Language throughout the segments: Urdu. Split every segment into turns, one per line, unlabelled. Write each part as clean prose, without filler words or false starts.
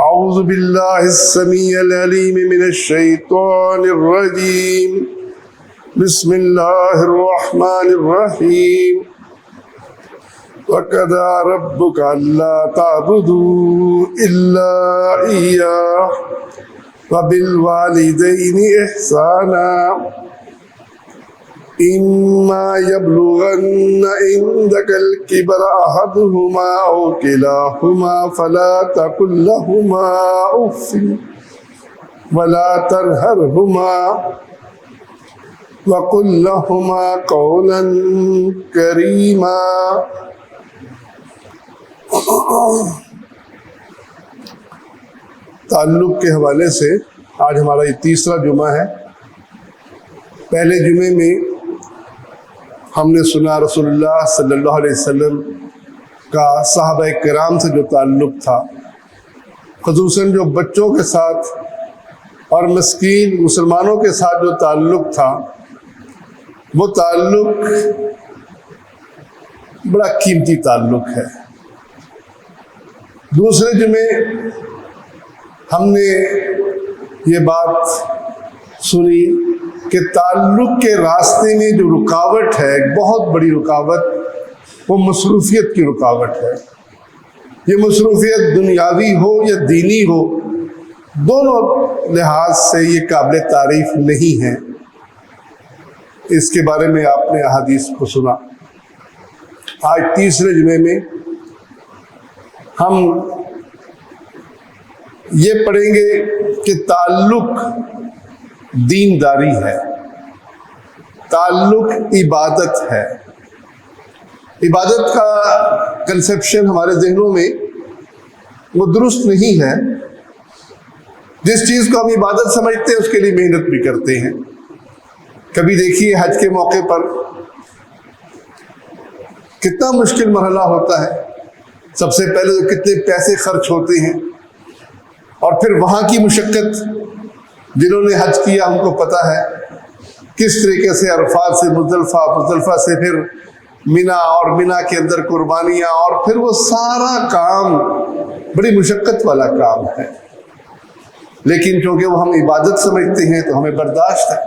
اعوذ باللہ السمیع العلیم من الشیطان الرجیم بسم اللہ الرحمن الرحیم وَقَضَىٰ رَبُّكَ أَلَّا تَعْبُدُوا إِلَّا إِيَّاهُ وَبِالْوَالِدَيْنِ إِحْسَانًا إِمَّا يَبْلُغَنَّ عِندَكَ الْكِبَرَ أَحَدُهُمَا أَوْ كِلَاهُمَا فَلَا تَقُل لَّهُمَا أُفٍّ وَلَا تَنْهَرْهُمَا وَقُل لَّهُمَا قَوْلًا كَرِيمًا۔ تعلق کے حوالے سے آج ہمارا یہ تیسرا جمعہ ہے۔ پہلے جمعے میں ہم نے سنا رسول اللہ صلی اللہ علیہ وسلم کا صحابہ کرام سے جو تعلق تھا، خصوصاً جو بچوں کے ساتھ اور مسکین مسلمانوں کے ساتھ جو تعلق تھا، وہ تعلق بڑا قیمتی تعلق ہے۔ دوسرے جمعے ہم نے یہ بات سنی کہ تعلق کے راستے میں جو رکاوٹ ہے، ایک بہت بڑی رکاوٹ، وہ مصروفیت کی رکاوٹ ہے۔ یہ مصروفیت دنیاوی ہو یا دینی ہو، دونوں لحاظ سے یہ قابل تعریف نہیں ہے۔ اس کے بارے میں آپ نے احادیث کو سنا۔ آج تیسرے جمعے میں ہم یہ پڑھیں گے کہ تعلق دینداری ہے، تعلق عبادت ہے۔ عبادت کا کنسیپشن ہمارے ذہنوں میں وہ درست نہیں ہے۔ جس چیز کو ہم عبادت سمجھتے ہیں اس کے لیے محنت بھی کرتے ہیں۔ کبھی دیکھیے حج کے موقع پر کتنا مشکل مرحلہ ہوتا ہے۔ سب سے پہلے تو کتنے پیسے خرچ ہوتے ہیں، اور پھر وہاں کی مشقت، جنہوں نے حج کیا ہم کو پتہ ہے کس طریقے سے عرفات سے مزدلفہ، مزدلفہ سے پھر مینا، اور مینا کے اندر قربانیاں، اور پھر وہ سارا کام بڑی مشقت والا کام ہے۔ لیکن چونکہ وہ ہم عبادت سمجھتے ہیں تو ہمیں برداشت ہے۔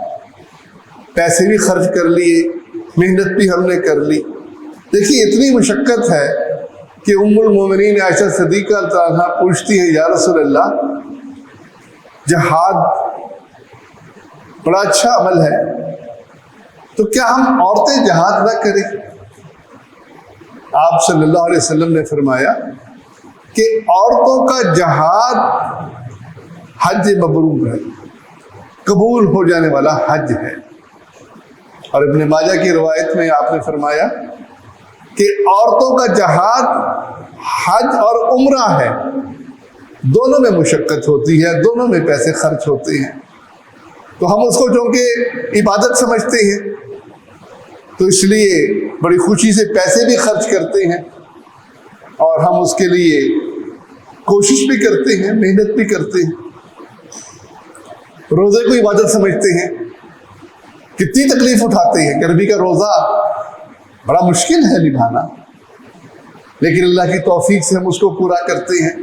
پیسے بھی خرچ کر لیے، محنت بھی ہم نے کر لی۔ دیکھیے اتنی مشقت ہے کہ ام المومنین عائشہ صدیقہ رضی اللہ عنہا پوچھتی ہے، یا رسول اللہ، جہاد بڑا اچھا عمل ہے، تو کیا ہم عورتیں جہاد نہ کریں؟ آپ صلی اللہ علیہ وسلم نے فرمایا کہ عورتوں کا جہاد حج مبرور ہے، قبول ہو جانے والا حج ہے۔ اور ابن ماجہ کی روایت میں آپ نے فرمایا کہ عورتوں کا جہاد حج اور عمرہ ہے، دونوں میں مشقت ہوتی ہے، دونوں میں پیسے خرچ ہوتے ہیں۔ تو ہم اس کو چونکہ عبادت سمجھتے ہیں تو اس لیے بڑی خوشی سے پیسے بھی خرچ کرتے ہیں، اور ہم اس کے لیے کوشش بھی کرتے ہیں، محنت بھی کرتے ہیں۔ روزے کو عبادت سمجھتے ہیں، کتنی تکلیف اٹھاتے ہیں۔ گرمی کا روزہ بڑا مشکل ہے نبھانا، لیکن اللہ کی توفیق سے ہم اس کو پورا کرتے ہیں،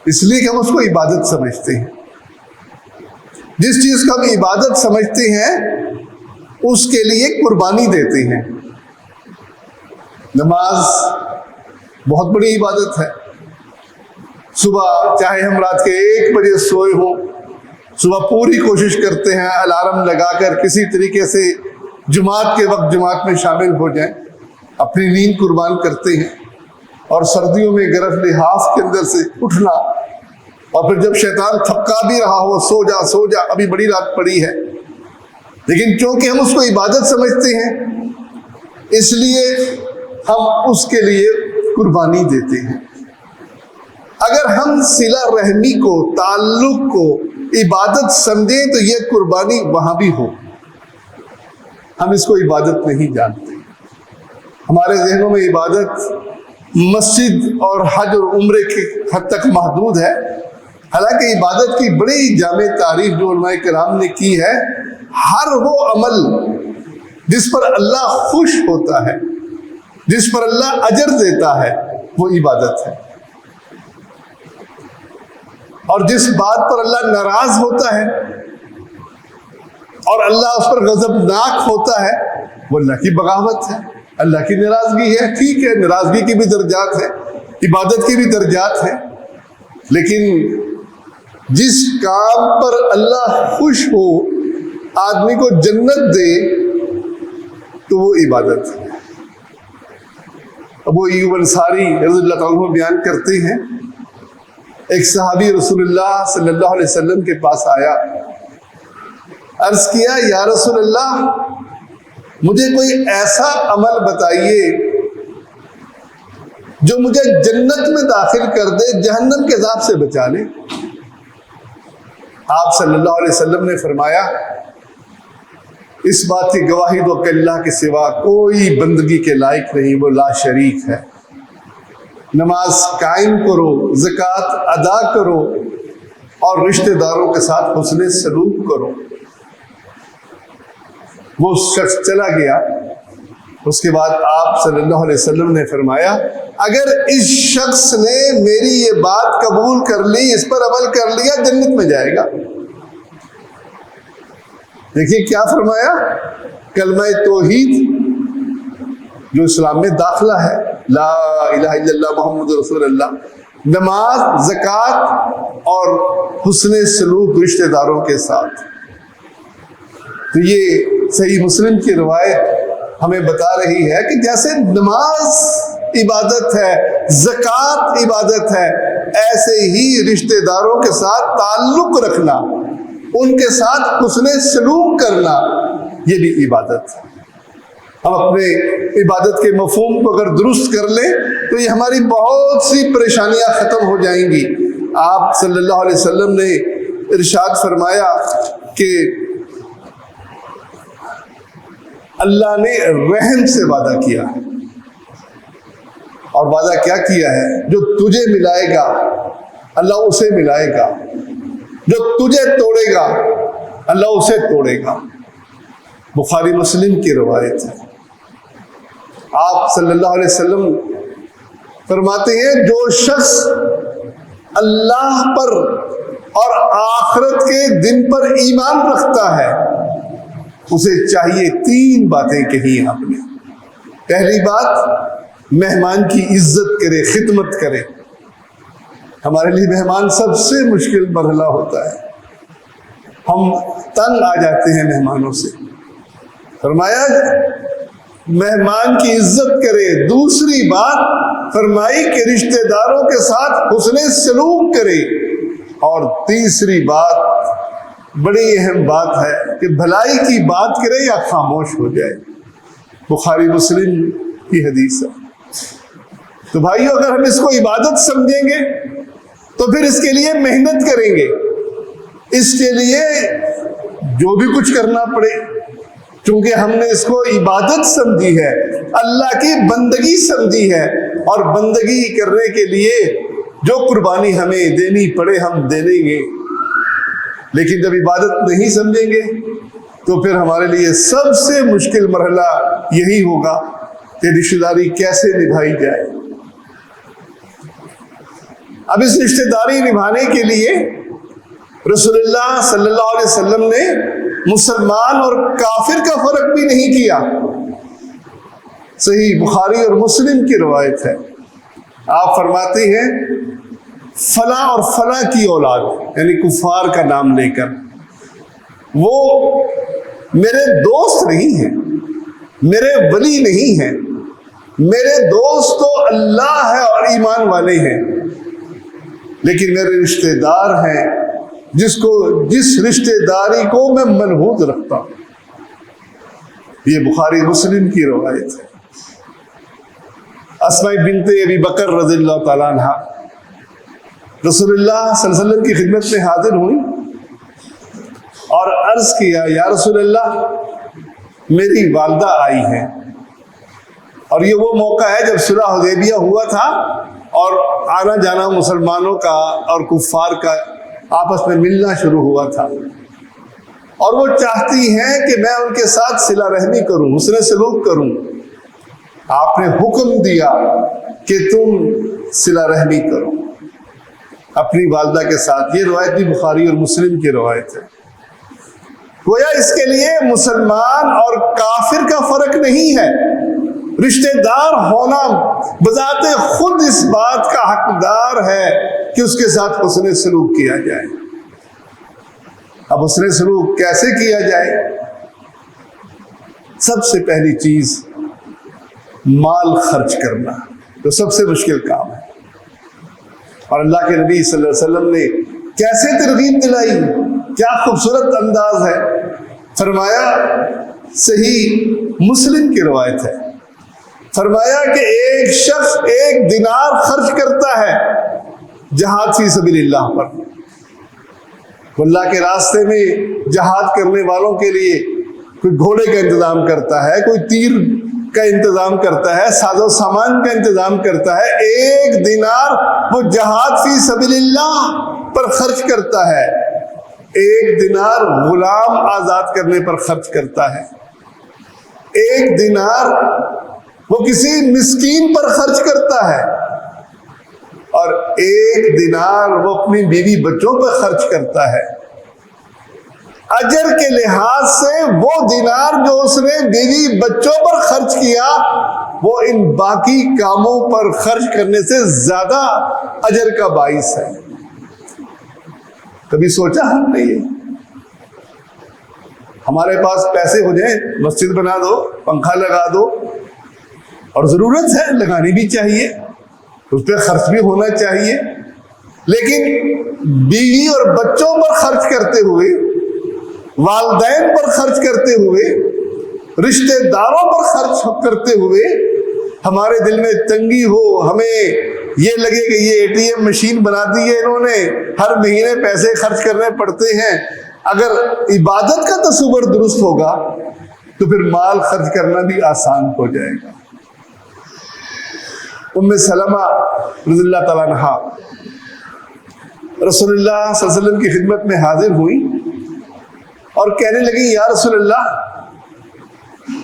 اس لیے کہ ہم اس کو عبادت سمجھتے ہیں۔ جس چیز کو ہم عبادت سمجھتے ہیں اس کے لیے قربانی دیتے ہیں۔ نماز بہت بڑی عبادت ہے۔ صبح چاہے ہم رات کے 1 بجے سوئے ہوں، صبح پوری کوشش کرتے ہیں الارم لگا کر کسی طریقے سے جماعت کے وقت جماعت میں شامل ہو جائیں، اپنی نیند قربان کرتے ہیں۔ اور سردیوں میں گرم لحاف کے اندر سے اٹھنا، اور پھر جب شیطان تھپکا بھی رہا ہو، سو جا سو جا، ابھی بڑی رات پڑی ہے، لیکن چونکہ ہم اس کو عبادت سمجھتے ہیں اس لیے ہم اس کے لیے قربانی دیتے ہیں۔ اگر ہم صلہ رحمی کو، تعلق کو عبادت سمجھیں تو یہ قربانی وہاں بھی ہو۔ ہم اس کو عبادت نہیں جانتے۔ ہمارے ذہنوں میں عبادت مسجد اور حج اور عمرے کے حد تک محدود ہے، حالانکہ عبادت کی بڑی جامع تعریف جو علماء کرام نے کی ہے، ہر وہ عمل جس پر اللہ خوش ہوتا ہے، جس پر اللہ اجر دیتا ہے، وہ عبادت ہے۔ اور جس بات پر اللہ ناراض ہوتا ہے اور اللہ اس پر غضبناک ہوتا ہے وہ اللہ کی بغاوت ہے، اللہ کی ناراضگی ہے۔ ٹھیک ہے، ناراضگی کی بھی درجات ہیں، عبادت کی بھی درجات ہیں، لیکن جس کام پر اللہ خوش ہو، آدمی کو جنت دے، تو وہ عبادت ہے۔ ابو ایوب انصاری رضی اللہ تعالیٰ عنہ بیان کرتے ہیں، ایک صحابی رسول اللہ صلی اللہ علیہ وسلم کے پاس آیا، عرض کیا یا رسول اللہ مجھے کوئی ایسا عمل بتائیے جو مجھے جنت میں داخل کر دے، جہنم کے عذاب سے بچا لے۔ آپ صلی اللہ علیہ وسلم نے فرمایا اس بات کی گواہی دو کہ اللہ کے سوا کوئی بندگی کے لائق نہیں، وہ لا شریک ہے۔ نماز قائم کرو، زکوٰۃ ادا کرو اور رشتہ داروں کے ساتھ حسن سلوک کرو۔ وہ شخص چلا گیا۔ اس کے بعد آپ صلی اللہ علیہ وسلم نے فرمایا اگر اس شخص نے میری یہ بات قبول کر لی، اس پر عمل کر لیا، جنت میں جائے گا۔ دیکھیے کیا فرمایا، کلمہ توحید جو اسلام میں داخلہ ہے، لا الہ الا اللہ محمد رسول اللہ، نماز، زکوٰۃ اور حسن سلوک رشتہ داروں کے ساتھ۔ تو یہ صحیح مسلم کی روایت ہمیں بتا رہی ہے کہ جیسے نماز عبادت ہے، زکوٰۃ عبادت ہے، ایسے ہی رشتہ داروں کے ساتھ تعلق رکھنا، ان کے ساتھ حسن سلوک کرنا، یہ بھی عبادت ہے۔ ہم اپنے عبادت کے مفہوم کو اگر درست کر لیں تو یہ ہماری بہت سی پریشانیاں ختم ہو جائیں گی۔ آپ صلی اللہ علیہ وسلم نے ارشاد فرمایا کہ اللہ نے رحم سے وعدہ کیا ہے، اور وعدہ کیا کیا ہے، جو تجھے ملائے گا اللہ اسے ملائے گا، جو تجھے توڑے گا اللہ اسے توڑے گا۔ بخاری مسلم کی روایت ہے۔ آپ صلی اللہ علیہ وسلم فرماتے ہیں جو شخص اللہ پر اور آخرت کے دن پر ایمان رکھتا ہے اسے چاہیے 3 باتیں کہیں آپ نے۔ پہلی بات، مہمان کی عزت کرے، خدمت کرے۔ ہمارے لیے مہمان سب سے مشکل مرحلہ ہوتا ہے، ہم تنگ آ جاتے ہیں مہمانوں سے۔ فرمایا مہمان کی عزت کرے۔ دوسری بات فرمائی کہ رشتہ داروں کے ساتھ حسن سلوک کرے۔ اور تیسری بات بڑی اہم بات ہے کہ بھلائی کی بات کرے یا خاموش ہو جائے۔ بخاری مسلم کی حدیث ہے۔ تو بھائیو اگر ہم اس کو عبادت سمجھیں گے تو پھر اس کے لیے محنت کریں گے، اس کے لیے جو بھی کچھ کرنا پڑے، چونکہ ہم نے اس کو عبادت سمجھی ہے، اللہ کی بندگی سمجھی ہے، اور بندگی کرنے کے لیے جو قربانی ہمیں دینی پڑے ہم دے دیں گے۔ لیکن جب عبادت نہیں سمجھیں گے تو پھر ہمارے لیے سب سے مشکل مرحلہ یہی ہوگا کہ رشتہ داری کیسے نبھائی جائے۔ اب اس رشتہ داری نبھانے کے لیے رسول اللہ صلی اللہ علیہ وسلم نے مسلمان اور کافر کا فرق بھی نہیں کیا۔ صحیح بخاری اور مسلم کی روایت ہے، آپ فرماتے ہیں فلاں اور فلاں کی اولاد، یعنی کفار کا نام لے کر، وہ میرے دوست نہیں ہیں، میرے ولی نہیں ہیں، میرے دوست تو اللہ ہے اور ایمان والے ہیں، لیکن میرے رشتہ دار ہیں جس رشتہ داری کو میں منحوس رکھتا ہوں۔ یہ بخاری مسلم کی روایت ہے۔ اسماء بنت ابی بکر رضی اللہ تعالیٰ عنہ رسول اللہ صلی اللہ علیہ وسلم کی خدمت میں حاضر ہوئی اور عرض کیا یا رسول اللہ میری والدہ آئی ہیں، اور یہ وہ موقع ہے جب صلح حدیبیہ ہوا تھا اور آنا جانا مسلمانوں کا اور کفار کا آپس میں ملنا شروع ہوا تھا، اور وہ چاہتی ہیں کہ میں ان کے ساتھ صلہ رحمی کروں، حسن سلوک کروں۔ آپ نے حکم دیا کہ تم صلہ رحمی کرو۔ اپنی والدہ کے ساتھ. یہ روایت بھی بخاری اور مسلم کی روایت ہے. گویا اس کے لیے مسلمان اور کافر کا فرق نہیں ہے. رشتہ دار ہونا بذات خود اس بات کا حقدار ہے کہ اس کے ساتھ حسن سلوک کیا جائے. اب حسن سلوک کیسے کیا جائے؟ سب سے پہلی چیز مال خرچ کرنا، جو سب سے مشکل کام ہے. اور اللہ کے نبی صلی اللہ علیہ وسلم نے کیسے ترغیب دلائی، کیا خوبصورت انداز ہے. فرمایا، صحیح مسلم کی روایت ہے، فرمایا کہ ایک شخص 1 دینار خرچ کرتا ہے جہاد فی سبیل اللہ پر. اللہ کے راستے میں جہاد کرنے والوں کے لیے کوئی گھوڑے کا انتظام کرتا ہے، کوئی تیر کا انتظام کرتا ہے، ساز و سامان کا انتظام کرتا ہے. 1 دینار وہ جہاد فی سبیل اللہ پر خرچ کرتا ہے. 1 دینار غلام آزاد کرنے پر خرچ کرتا ہے. 1 دینار وہ کسی مسکین پر خرچ کرتا ہے. اور 1 دینار وہ اپنی بیوی بچوں پر خرچ کرتا ہے. اجر کے لحاظ سے وہ دینار جو اس نے بیوی بچوں پر خرچ کیا، وہ ان باقی کاموں پر خرچ کرنے سے زیادہ اجر کا باعث ہے. کبھی سوچا ہم نے یہ؟ ہمارے پاس پیسے ہو جائیں، مسجد بنا دو، پنکھا لگا دو، اور ضرورت ہے لگانی بھی چاہیے، اس پہ خرچ بھی ہونا چاہیے. لیکن بیوی اور بچوں پر خرچ کرتے ہوئے، والدین پر خرچ کرتے ہوئے، رشتہ داروں پر خرچ کرتے ہوئے ہمارے دل میں تنگی ہو، ہمیں یہ لگے کہ یہ ATM مشین بنا دی ہے انہوں نے، ہر مہینے پیسے خرچ کرنے پڑتے ہیں. اگر عبادت کا تصور درست ہوگا تو پھر مال خرچ کرنا بھی آسان ہو جائے گا. ام سلمہ رضی اللہ تعالیٰ عنہا رسول اللہ صلی اللہ علیہ وسلم کی خدمت میں حاضر ہوئی اور کہنے لگی، یا رسول اللہ،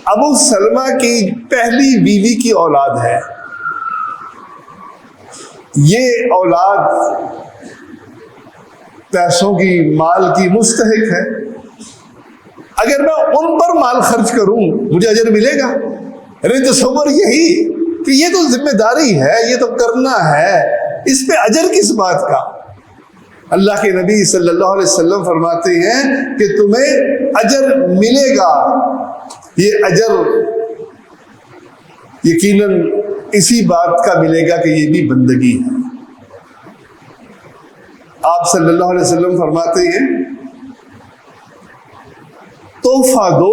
ابو سلمہ کی پہلی بیوی کی اولاد ہے، یہ اولاد پیسوں کی، مال کی مستحق ہے. اگر میں ان پر مال خرچ کروں مجھے اجر ملے گا؟ یعنی تصور یہی کہ یہ تو ذمہ داری ہے، یہ تو کرنا ہے، اس پہ اجر کس بات کا؟ اللہ کے نبی صلی اللہ علیہ وسلم فرماتے ہیں کہ تمہیں اجر ملے گا. یہ اجر یقیناً اسی بات کا ملے گا کہ یہ بھی بندگی ہے. آپ صلی اللہ علیہ وسلم فرماتے ہیں، تحفہ دو،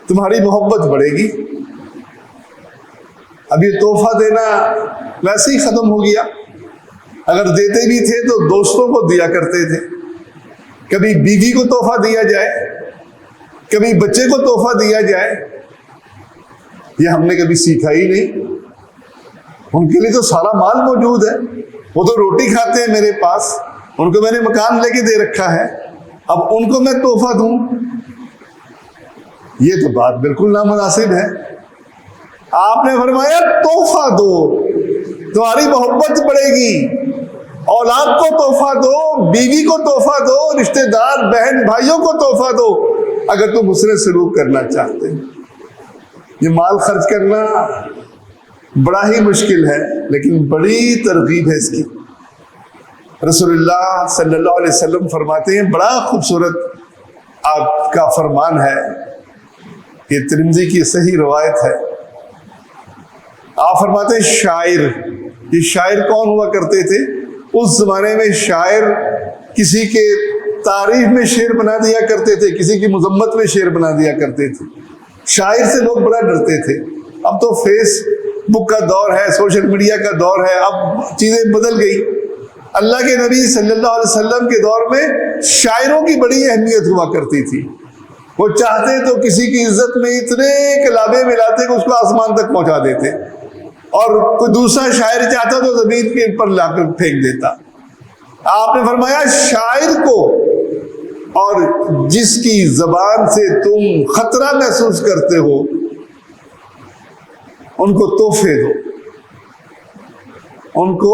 تمہاری محبت بڑھے گی. اب یہ تحفہ دینا ویسے ہی ختم ہو گیا. اگر دیتے بھی تھے تو دوستوں کو دیا کرتے تھے. کبھی بیوی کو تحفہ دیا جائے، کبھی بچے کو تحفہ دیا جائے. یہ ہم نے کبھی سیکھا ہی نہیں. ان کے لیے تو سارا مال موجود ہے، وہ تو روٹی کھاتے ہیں میرے پاس، ان کو میں نے مکان لے کے دے رکھا ہے، اب ان کو میں تحفہ دوں؟ یہ تو بات بالکل نامناسب ہے. آپ نے فرمایا تحفہ دو، تمہاری محبت بڑھے گی. اولاد کو تحفہ دو، بیوی کو تحفہ دو، رشتہ دار بہن بھائیوں کو تحفہ دو، اگر تم حسن سلوک کرنا چاہتے. یہ مال خرچ کرنا بڑا ہی مشکل ہے، لیکن بڑی ترغیب ہے اس کی. رسول اللہ صلی اللہ علیہ وسلم فرماتے ہیں، بڑا خوبصورت آپ کا فرمان ہے، یہ ترمذی کی صحیح روایت ہے. آپ فرماتے ہیں شاعر، یہ شاعر کون ہوا کرتے تھے؟ اس زمانے میں شاعر کسی کے تعریف میں شعر بنا دیا کرتے تھے، کسی کی مذمت میں شعر بنا دیا کرتے تھے. شاعر سے لوگ بڑا ڈرتے تھے. اب تو فیس بک کا دور ہے، سوشل میڈیا کا دور ہے، اب چیزیں بدل گئی. اللہ کے نبی صلی اللہ علیہ وسلم کے دور میں شاعروں کی بڑی اہمیت ہوا کرتی تھی. وہ چاہتے تو کسی کی عزت میں اتنے کلابے ملاتے کہ اس کو آسمان تک پہنچا دیتے، اور کوئی دوسرا شاعر چاہتا تو زمین کے اوپر لا کر پھینک دیتا. آپ نے فرمایا شاعر کو اور جس کی زبان سے تم خطرہ محسوس کرتے ہو ان کو تحفے دو، ان کو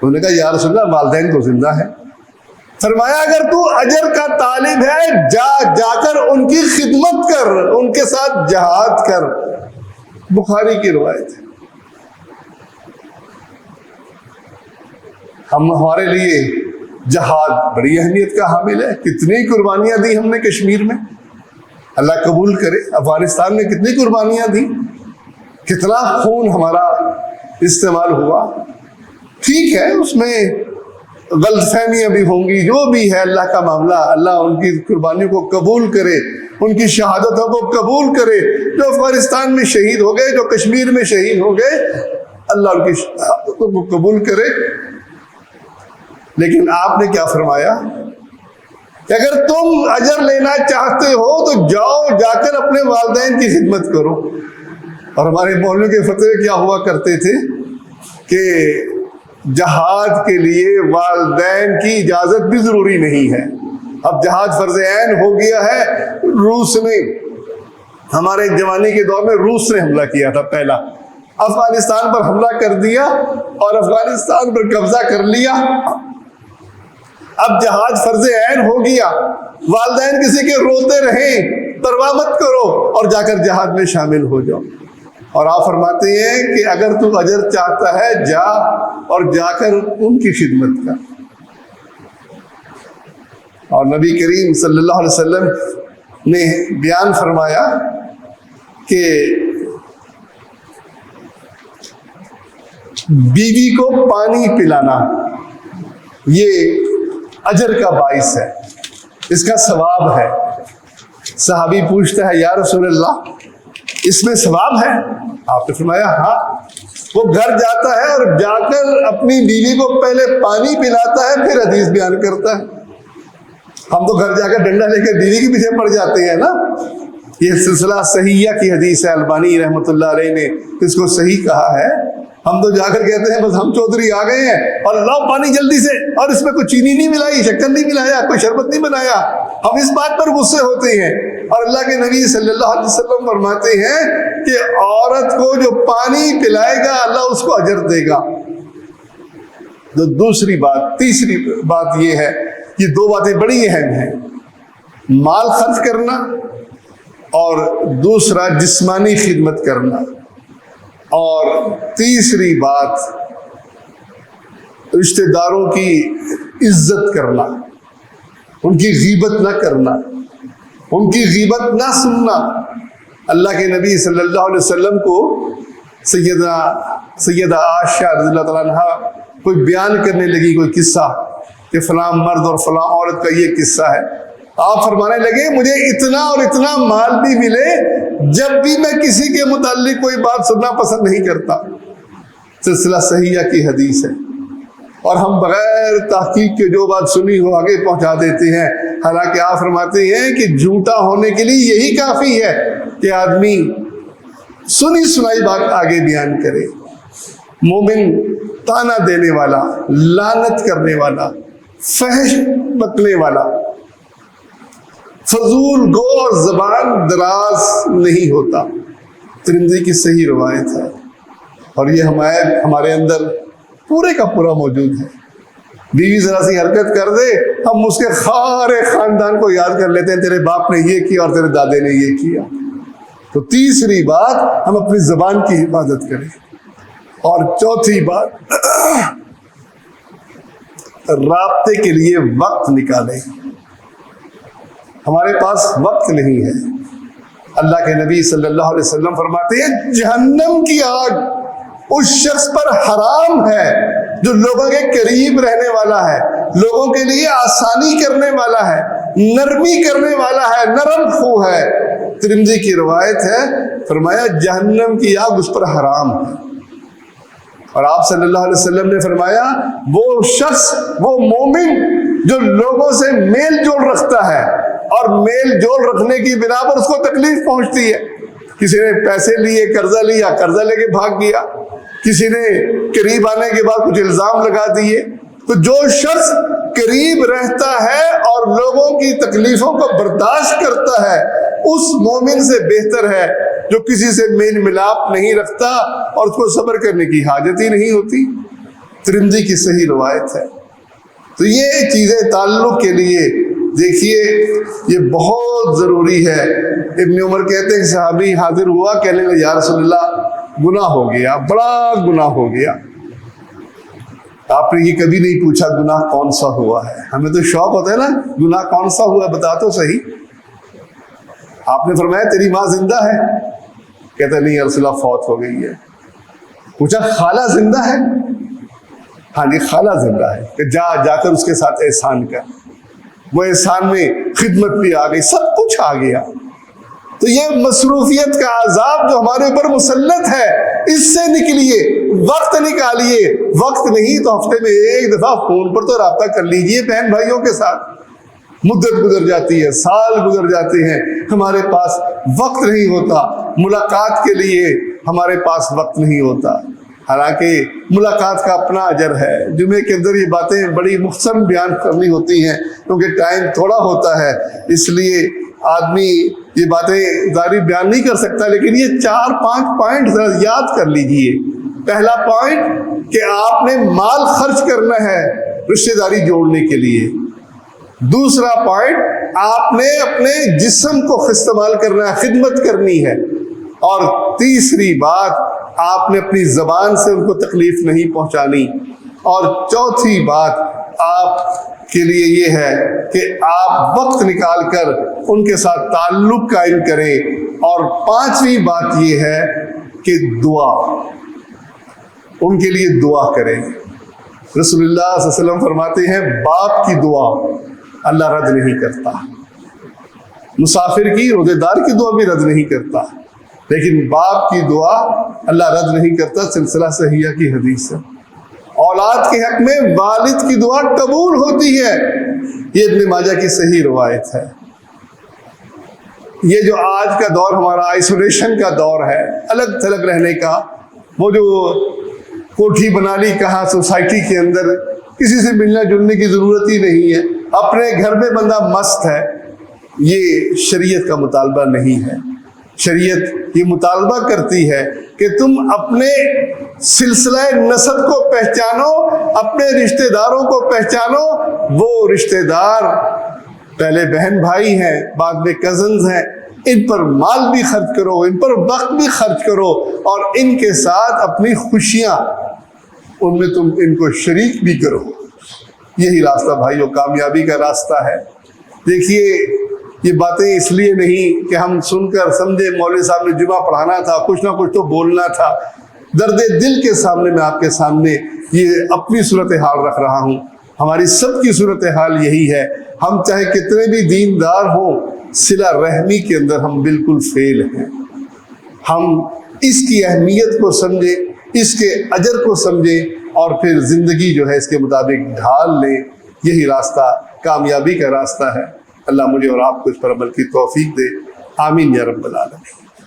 انہوں نے کہا یا رسول اللہ والدین تو زندہ ہیں. فرمایا اگر تو اجر کا طالب ہے جا کر ان کی خدمت کر، ان کے ساتھ جہاد کر. بخاری کی روایت ہے. ہمارے لیے جہاد بڑی اہمیت کا حامل ہے. کتنی قربانیاں دی ہم نے کشمیر میں، اللہ قبول کرے. افغانستان میں کتنی قربانیاں دی، کتنا خون ہمارا استعمال ہوا. ٹھیک ہے اس میں غلط فہمیاں بھی ہوں گی، جو بھی ہے اللہ کا معاملہ. اللہ ان کی قربانیوں کو قبول کرے، ان کی شہادتوں کو قبول کرے. جو افغانستان میں شہید ہو گئے، جو کشمیر میں شہید ہو گئے، اللہ ان کی شہادتوں کو قبول کرے. لیکن آپ نے کیا فرمایا کہ اگر تم اجر لینا چاہتے ہو تو جا کر اپنے والدین کی خدمت کرو. اور ہمارے محلوں کے فتوے کیا ہوا کرتے تھے کہ جہاد کے لیے والدین کی اجازت بھی ضروری نہیں ہے. اب جہاد فرض عین ہو گیا ہے. روس نے، ہمارے جوانی کے دور میں روس نے حملہ کیا تھا پہلا، افغانستان پر حملہ کر دیا اور افغانستان پر قبضہ کر لیا. اب جہاد فرض عین ہو گیا، والدین کسی کے روتے رہیں، پرواہ مت کرو اور جا کر جہاد میں شامل ہو جاؤ. اور آپ فرماتے ہیں کہ اگر تو اجر چاہتا ہے جا اور جا کر ان کی خدمت کر. اور نبی کریم صلی اللہ علیہ وسلم نے بیان فرمایا کہ بیوی کو پانی پلانا یہ اجر کا باعث ہے، اس کا ثواب ہے. صحابی پوچھتا ہے یا رسول اللہ اس میں ثواب ہے؟ آپ نے فرمایا ہاں. وہ گھر جاتا ہے اور جا کر اپنی بیوی کو پہلے پانی پلاتا ہے، پھر حدیث بیان کرتا ہے. ہم تو گھر جا کر ڈنڈا لے کر بیوی کے پیچھے پڑ جاتے ہیں نا. یہ سلسلہ صحیحہ کی حدیث ہے، البانی رحمۃ اللہ علیہ نے اس کو صحیح کہا ہے. ہم تو جا کر کہتے ہیں بس ہم چودھری آ گئے ہیں اور لاؤ پانی جلدی سے، اور اس میں کوئی چینی نہیں ملائی، شکر نہیں ملایا، کوئی شربت نہیں بنایا. ہم اس بات پر غصے ہوتے ہیں. اور اللہ کے نبی صلی اللہ علیہ وسلم فرماتے ہیں کہ عورت کو جو پانی پلائے گا اللہ اس کو اجر دے گا. تو دوسری بات، تیسری بات یہ ہے، یہ دو باتیں بڑی اہم ہیں، مال خرچ کرنا اور دوسرا جسمانی خدمت کرنا. اور تیسری بات رشتہ داروں کی عزت کرنا، ان کی غیبت نہ کرنا، ان کی غیبت نہ سننا. اللہ کے نبی صلی اللہ علیہ وسلم کو سیدہ عائشہ رضی اللہ تعالیٰ عنہ کوئی بیان کرنے لگی کوئی قصہ کہ فلاں مرد اور فلاں عورت کا یہ قصہ ہے. آپ فرمانے لگے مجھے اتنا اور اتنا مال بھی ملے جب بھی میں کسی کے متعلق کوئی بات سننا پسند نہیں کرتا. سلسلہ صحیحہ کی حدیث ہے. اور ہم بغیر تحقیق کے جو بات سنی ہو آگے پہنچا دیتے ہیں. حالانکہ آپ فرماتے ہیں کہ جھوٹا ہونے کے لیے یہی کافی ہے کہ آدمی سنی سنائی بات آگے بیان کرے. مومن تانا دینے والا، لعنت کرنے والا، فحش بکنے والا، فضول گو اور زبان دراز نہیں ہوتا. ترمذی کی صحیح روایت ہے اور یہ ہمارے اندر پورے کا پورا موجود ہے. بیوی ذرا سی حرکت کر دے ہم اس کے سارے خاندان کو یاد کر لیتے ہیں، تیرے باپ نے یہ کیا اور تیرے دادے نے یہ کیا. تو تیسری بات ہم اپنی زبان کی حفاظت کریں. اور چوتھی بات رابطے کے لیے وقت نکالیں. ہمارے پاس وقت نہیں ہے. اللہ کے نبی صلی اللہ علیہ وسلم فرماتے ہیں جہنم کی آگ اس شخص پر حرام ہے جو لوگوں کے قریب رہنے والا ہے، لوگوں کے لیے آسانی کرنے والا ہے، نرمی کرنے والا ہے، نرم خو ہے. ترمذی کی روایت ہے، فرمایا جہنم کی آگ اس پر حرام ہے. اور آپ صلی اللہ علیہ وسلم نے فرمایا وہ شخص، وہ مومن جو لوگوں سے میل جول رکھتا ہے اور میل جول رکھنے کی بنا پر اس کو تکلیف پہنچتی ہے. کسی نے پیسے لیے، قرضہ لیا، قرضہ لے کے بھاگ گیا، کسی نے قریب آنے کے بعد کچھ الزام لگا دیے. تو جو شخص قریب رہتا ہے اور لوگوں کی تکلیفوں کو برداشت کرتا ہے اس مومن سے بہتر ہے جو کسی سے میل ملاپ نہیں رکھتا اور اس کو صبر کرنے کی حاجت ہی نہیں ہوتی. ترمذی کی صحیح روایت ہے۔ تو یہ چیزیں تعلق کے لیے دیکھیے یہ بہت ضروری ہے۔ ابن عمر کہتے ہیں کہ صحابی حاضر ہوا، کہنے لگے یا رسول اللہ گناہ ہو گیا، بڑا گناہ ہو گیا۔ آپ نے یہ کبھی نہیں پوچھا گناہ کون سا ہوا ہے؟ ہمیں تو شوق ہوتا ہے نا، گناہ کون سا ہوا بتا تو صحیح۔ آپ نے فرمایا تیری ماں زندہ ہے؟ کہتا نہیں یا رسول اللہ فوت ہو گئی ہے۔ پوچھا خالہ زندہ ہے؟ ہاں جی خالہ زندہ ہے، کہ جا کر اس کے ساتھ احسان کر۔ وہ احسان میں خدمت بھی آ گئی، سب کچھ آ گیا۔ تو یہ مصروفیت کا عذاب جو ہمارے اوپر مسلط ہے، اس سے نکلیے، وقت نکالیے۔ وقت نہیں تو ہفتے میں ایک دفعہ فون پر تو رابطہ کر لیجئے بہن بھائیوں کے ساتھ۔ مدت گزر جاتی ہے، سال گزر جاتے ہیں، ہمارے پاس وقت نہیں ہوتا، ملاقات کے لیے ہمارے پاس وقت نہیں ہوتا۔ حالانکہ ملاقات کا اپنا اجر ہے۔ جمعے کے اندر یہ باتیں بڑی مختصر بیان کرنی ہوتی ہیں کیونکہ ٹائم تھوڑا ہوتا ہے، اس لیے آدمی یہ باتیں ظاہر بیان نہیں کر سکتا، لیکن یہ 4-5 پوائنٹ ذرا یاد کر لیجئے۔ پہلا پوائنٹ کہ آپ نے مال خرچ کرنا ہے رشتہ داری جوڑنے کے لیے۔ دوسرا پوائنٹ آپ نے اپنے جسم کو استعمال کرنا ہے، خدمت کرنی ہے۔ اور تیسری بات آپ نے اپنی زبان سے ان کو تکلیف نہیں پہنچانی۔ اور چوتھی بات آپ کے لیے یہ ہے کہ آپ وقت نکال کر ان کے ساتھ تعلق قائم کریں۔ اور پانچویں بات یہ ہے کہ دعا، ان کے لیے دعا کریں۔ رسول اللہ صلی اللہ علیہ وسلم فرماتے ہیں باپ کی دعا اللہ رد نہیں کرتا، مسافر کی روزے دار کی دعا بھی رد نہیں کرتا، لیکن باپ کی دعا اللہ رد نہیں کرتا۔ سلسلہ صحیحہ کی حدیث ہے۔ اولاد کے حق میں والد کی دعا قبول ہوتی ہے، یہ ابن ماجہ کی صحیح روایت ہے۔ یہ جو آج کا دور ہمارا آئسولیشن کا دور ہے، الگ تھلگ رہنے کا، وہ جو کوٹھی بنا لی کہاں سوسائٹی کے اندر، کسی سے ملنا جلنے کی ضرورت ہی نہیں ہے، اپنے گھر میں بندہ مست ہے، یہ شریعت کا مطالبہ نہیں ہے۔ شریعت یہ مطالبہ کرتی ہے کہ تم اپنے سلسلہ نسب کو پہچانو، اپنے رشتہ داروں کو پہچانو۔ وہ رشتہ دار پہلے بہن بھائی ہیں، بعد میں کزنز ہیں، ان پر مال بھی خرچ کرو، ان پر وقت بھی خرچ کرو، اور ان کے ساتھ اپنی خوشیاں ان میں تم ان کو شریک بھی کرو۔ یہی راستہ بھائیو کامیابی کا راستہ ہے۔ دیکھیے یہ باتیں اس لیے نہیں کہ ہم سن کر سمجھے مولوی صاحب نے جمعہ پڑھانا تھا، کچھ نہ کچھ تو بولنا تھا۔ درد دل کے سامنے میں آپ کے سامنے یہ اپنی صورتحال رکھ رہا ہوں۔ ہماری سب کی صورتحال یہی ہے، ہم چاہے کتنے بھی دیندار ہوں، صلہ رحمی کے اندر ہم بالکل فیل ہیں۔ ہم اس کی اہمیت کو سمجھیں، اس کے اجر کو سمجھیں، اور پھر زندگی جو ہے اس کے مطابق ڈھال لیں۔ یہی راستہ کامیابی کا راستہ ہے۔ اللہ مجھے اور آپ کو اس پر عمل کی توفیق دے، آمین یا رب العالمین۔